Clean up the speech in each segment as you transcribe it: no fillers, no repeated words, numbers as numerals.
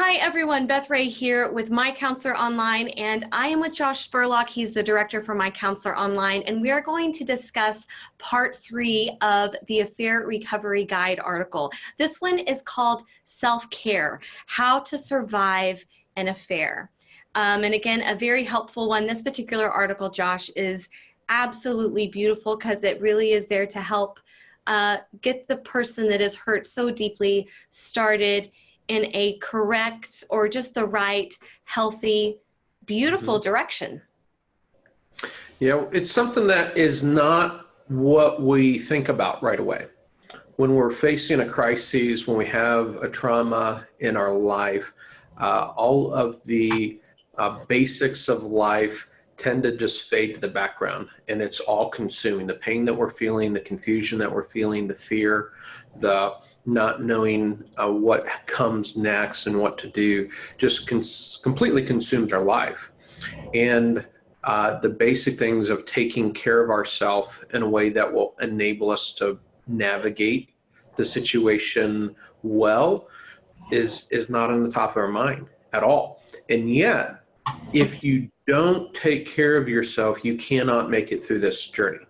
Hi everyone, Beth Ray here with MyCounselor.Online, and I am with Josh Spurlock. He's the director for MyCounselor.Online, and we are going to discuss part 3 of the Affair Recovery Guide article. This one is called Self-Care, How to Survive an Affair. And again, a very helpful one. This particular article, Josh, is absolutely beautiful because it really is there to help get the person that is hurt so deeply started in a correct or just the right, healthy, beautiful direction. Yeah, it's something that is not what we think about right away. When we're facing a crisis, when we have a trauma in our life, all of the basics of life tend to just fade to the background, and it's all consuming. The pain that we're feeling, the confusion that we're feeling, the fear, the not knowing what comes next and what to do just completely consumes our life. And the basic things of taking care of ourselves in a way that will enable us to navigate the situation well is not on the top of our mind at all. And yet, if you don't take care of yourself, you cannot make it through this journey.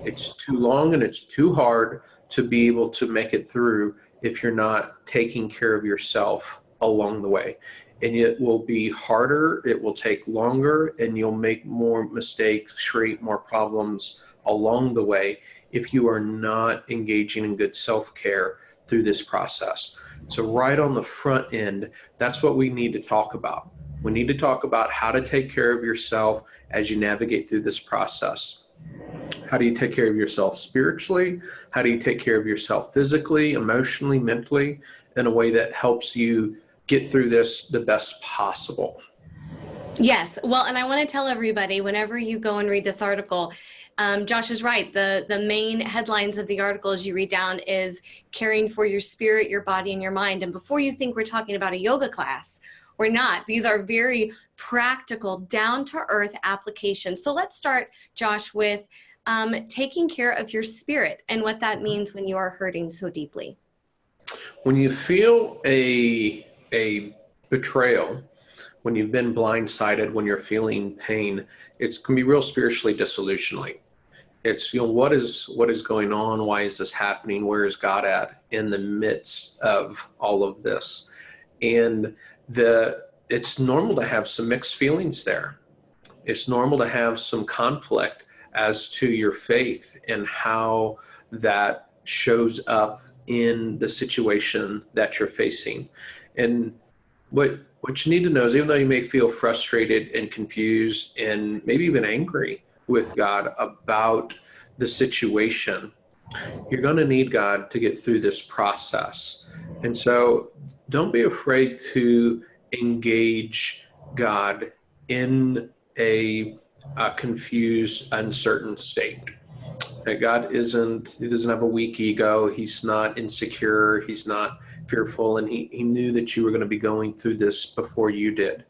It's too long and it's too hard to be able to make it through if you're not taking care of yourself along the way. And it will be harder, it will take longer, and you'll make more mistakes, create more problems along the way if you are not engaging in good self-care through this process. So right on the front end, that's what we need to talk about. We need to talk about how to take care of yourself as you navigate through this process. How do you take care of yourself spiritually? How do you take care of yourself physically, emotionally, mentally, in a way that helps you get through this the best possible? Yes, well, and I want to tell everybody, whenever you go and read this article, Josh is right. The main headlines of the article as you read down is caring for your spirit, your body, and your mind. And before you think we're talking about a yoga class, we're not. These are very practical, down-to-earth applications. So let's start, Josh, with taking care of your spirit and what that means when you are hurting so deeply. When you feel a betrayal, when you've been blindsided, when you're feeling pain, it can be real spiritually disillusioning. It's, what is going on? Why is this happening? Where is God at in the midst of all of this? And it's normal to have some mixed feelings there. It's normal to have some conflict as to your faith and how that shows up in the situation that you're facing. And what you need to know is, even though you may feel frustrated and confused and maybe even angry with God about the situation, you're going to need God to get through this process. And so don't be afraid to engage God in a confused, uncertain state. God he doesn't have a weak ego. He's not insecure. He's not fearful. And he knew that you were going to be going through this before you did.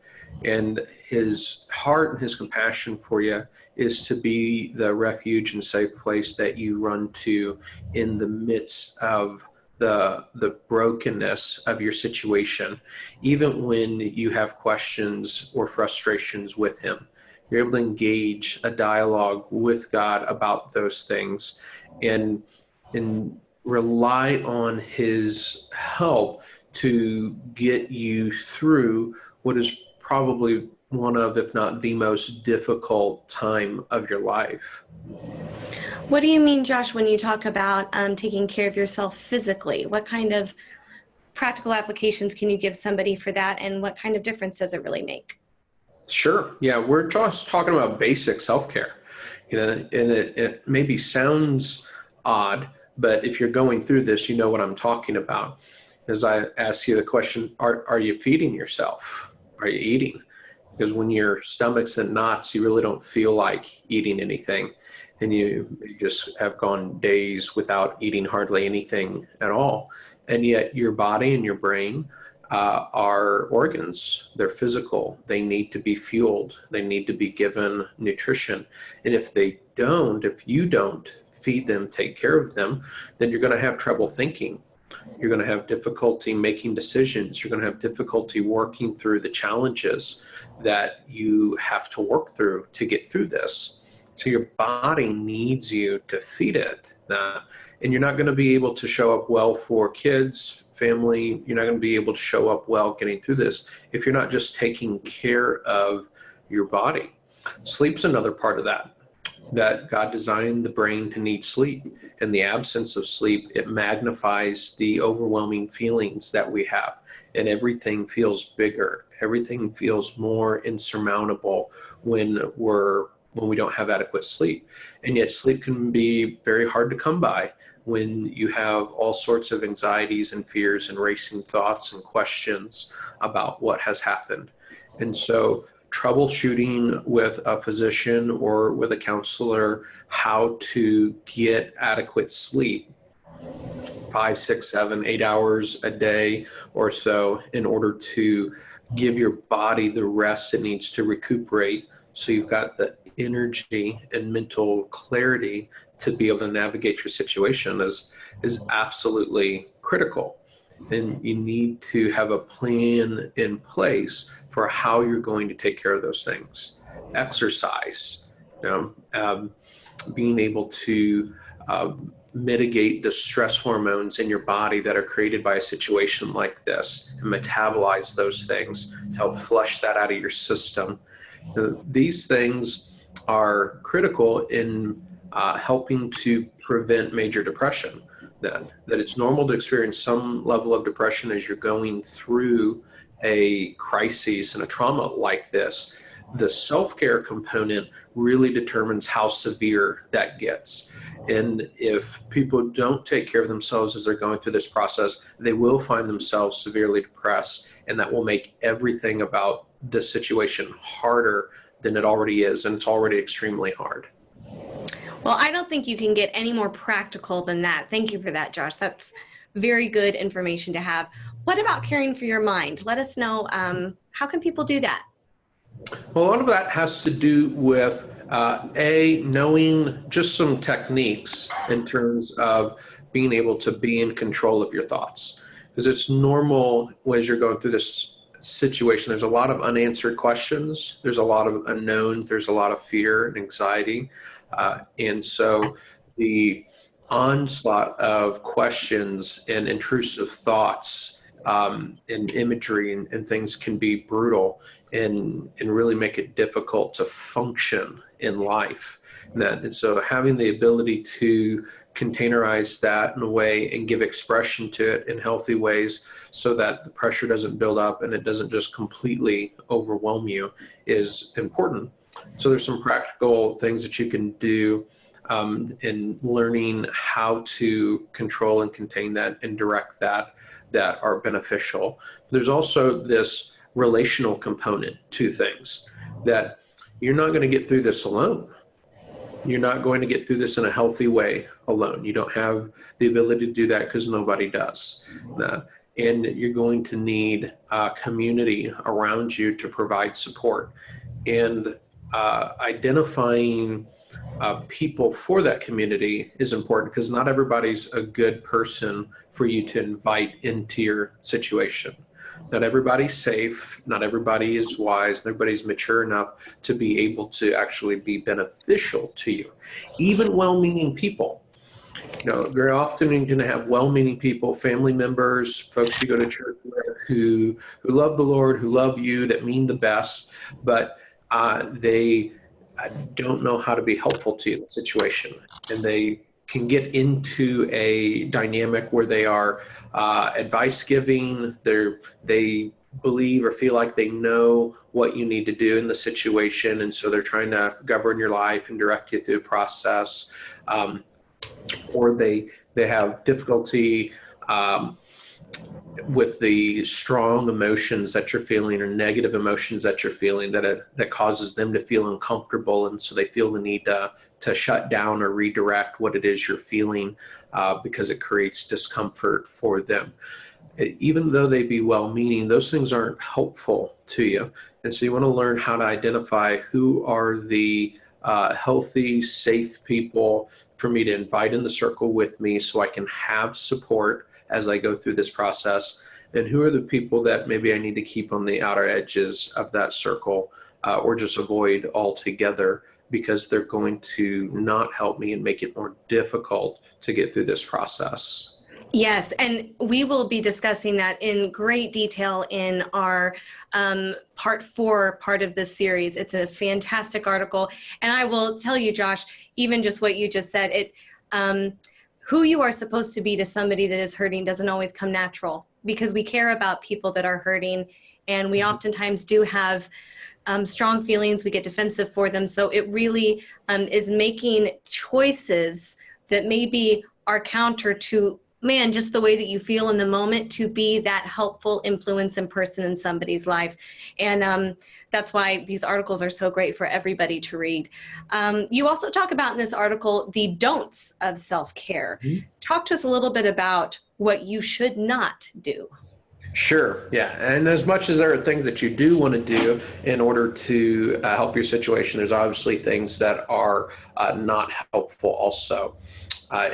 And his heart and his compassion for you is to be the refuge and safe place that you run to in the midst of the brokenness of your situation, even when you have questions or frustrations with him. You're able to engage a dialogue with God about those things and rely on his help to get you through what is probably one of, if not the most difficult time of your life. What do you mean, Josh, when you talk about taking care of yourself physically? What kind of practical applications can you give somebody for that, and what kind of difference does it really make? Sure. Yeah, we're just talking about basic self-care. And it maybe sounds odd, but if you're going through this, you know what I'm talking about. As I ask you the question, are you feeding yourself? Are you eating? Because when your stomach's in knots, you really don't feel like eating anything. And you just have gone days without eating hardly anything at all. And yet your body and your brain are organs. They're physical. They need to be fueled. They need to be given nutrition. And if you don't feed them, take care of them, then you're going to have trouble thinking. You're going to have difficulty making decisions. You're going to have difficulty working through the challenges that you have to work through to get through this. So your body needs you to feed it. And you're not going to be able to show up well for kids, family. You're not going to be able to show up well getting through this if you're not just taking care of your body. Sleep's another part of that God designed the brain to need sleep. In the absence of sleep, it magnifies the overwhelming feelings that we have, and everything feels bigger. Everything feels more insurmountable when we don't have adequate sleep. And yet sleep can be very hard to come by when you have all sorts of anxieties and fears and racing thoughts and questions about what has happened. And so troubleshooting with a physician or with a counselor how to get adequate sleep, 5, 6, 7, 8 hours a day or so, in order to give your body the rest it needs to recuperate, so you've got the energy and mental clarity to be able to navigate your situation, is absolutely critical. And you need to have a plan in place for how you're going to take care of those things. Exercise, being able to mitigate the stress hormones in your body that are created by a situation like this, and metabolize those things to help flush that out of your system. These things are critical in helping to prevent major depression. That it's normal to experience some level of depression as you're going through a crisis and a trauma like this. The self-care component really determines how severe that gets. And if people don't take care of themselves as they're going through this process, they will find themselves severely depressed, and that will make everything about the situation harder than it already is, and it's already extremely hard. Well, I don't think you can get any more practical than that. Thank you for that, Josh. That's very good information to have. What about caring for your mind? Let us know, how can people do that? Well, a lot of that has to do with knowing just some techniques in terms of being able to be in control of your thoughts. Because it's normal as you're going through this situation, there's a lot of unanswered questions, there's a lot of unknowns, there's a lot of fear and anxiety. And so the onslaught of questions and intrusive thoughts and imagery and things can be brutal and really make it difficult to function in life. And so having the ability to containerize that in a way and give expression to it in healthy ways so that the pressure doesn't build up and it doesn't just completely overwhelm you is important. So there's some practical things that you can do in learning how to control and contain that and direct that are beneficial. There's also this relational component to things, that you're not going to get through this alone. You're not going to get through this in a healthy way alone. You don't have the ability to do that because nobody does. And you're going to need a community around you to provide support. And identifying people for that community is important, because not everybody's a good person for you to invite into your situation. Not everybody's safe, not everybody is wise, not everybody's mature enough to be able to actually be beneficial to you. Even well-meaning people. Very often you're going to have well-meaning people, family members, folks you go to church with who love the Lord, who love you, that mean the best, but they don't know how to be helpful to you in the situation. And they can get into a dynamic where they are advice giving, they believe or feel like they know what you need to do in the situation, and so they're trying to govern your life and direct you through the process, or they have difficulty with the strong emotions that you're feeling or negative emotions that you're feeling that causes them to feel uncomfortable, and so they feel the need to shut down or redirect what it is you're feeling because it creates discomfort for them. Even though they be well-meaning, those things aren't helpful to you. And so you want to learn how to identify who are the healthy, safe people for me to invite in the circle with me so I can have support, as I go through this process? And who are the people that maybe I need to keep on the outer edges of that circle, or just avoid altogether, because they're going to not help me and make it more difficult to get through this process? Yes, and we will be discussing that in great detail in our part 4 part of this series. It's a fantastic article. And I will tell you, Josh, even just what you just said, who you are supposed to be to somebody that is hurting doesn't always come natural, because we care about people that are hurting, and we oftentimes do have strong feelings. We get defensive for them. So it really is making choices that maybe are counter to, man, just the way that you feel in the moment, to be that helpful influence and person in somebody's life. And that's why these articles are so great for everybody to read. You also talk about in this article the don'ts of self-care. Talk to us a little bit about what you should not do. Sure. Yeah. And as much as there are things that you do want to do in order to help your situation, there's obviously things that are not helpful also.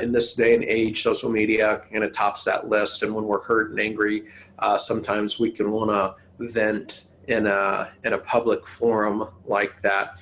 In this day and age, social media kind of tops that list. And when we're hurt and angry, sometimes we can want to vent in a public forum like that.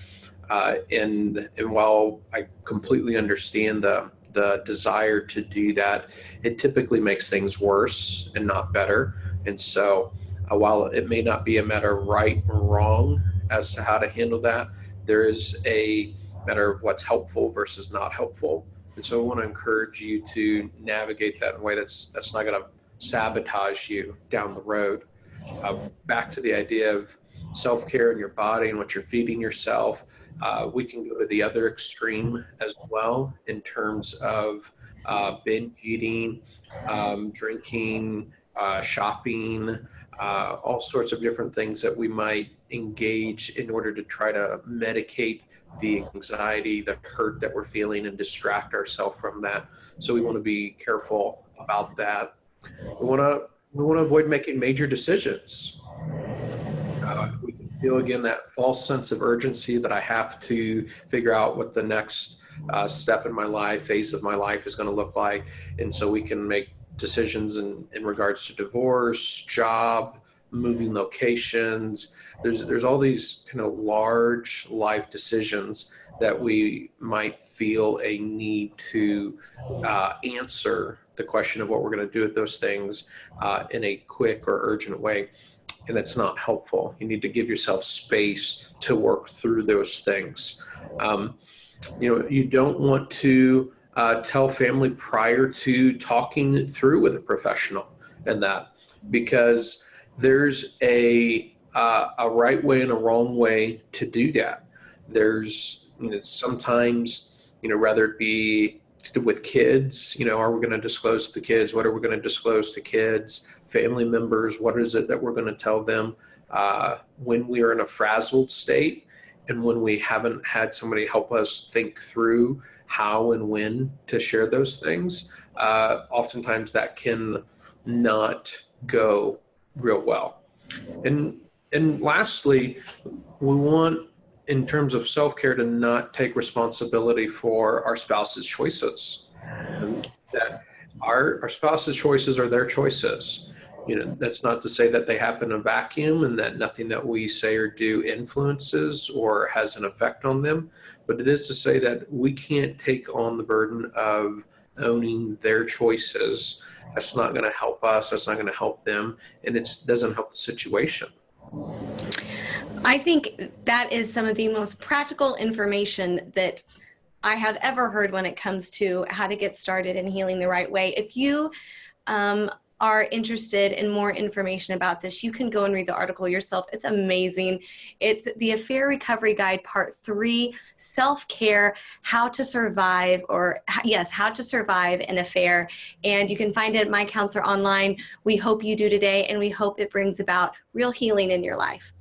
And while I completely understand the desire to do that, it typically makes things worse and not better. And so while it may not be a matter of right or wrong as to how to handle that, there is a matter of what's helpful versus not helpful. And so I want to encourage you to navigate that in a way that's not going to sabotage you down the road. Back to the idea of self-care in your body and what you're feeding yourself. We can go to the other extreme as well in terms of binge eating, drinking, shopping, all sorts of different things that we might engage in order to try to medicate the anxiety, the hurt that we're feeling, and distract ourselves from that. So we want to be careful about that. We want to avoid making major decisions. We can feel again that false sense of urgency that I have to figure out what the next step in my life, phase of my life is going to look like, and so we can make decisions in regards to divorce, job, moving locations. There's all these kind of large life decisions that we might feel a need to answer the question of what we're going to do with those things in a quick or urgent way. And it's not helpful. You need to give yourself space to work through those things. You don't want to tell family prior to talking through with a professional and that, because there's a right way and a wrong way to do that. There's sometimes, whether it be with kids, are we going to disclose to the kids? What are we going to disclose to kids? Family members, what is it that we're going to tell them when we are in a frazzled state and when we haven't had somebody help us think through how and when to share those things? Oftentimes that can not go real well. And lastly, we want, in terms of self-care, to not take responsibility for our spouse's choices. And that our spouse's choices are their choices. That's not to say that they happen in a vacuum and that nothing that we say or do influences or has an effect on them. But it is to say that we can't take on the burden of owning their choices. That's not going to help us. That's not going to help them. And it doesn't help the situation. I think that is some of the most practical information that I have ever heard when it comes to how to get started in healing the right way. If you are interested in more information about this, you can go and read the article yourself. It's amazing. It's the Affair Recovery Guide, Part 3, Self-Care, How to Survive an Affair. And you can find it at MyCounselor.Online. We hope you do today, and we hope it brings about real healing in your life.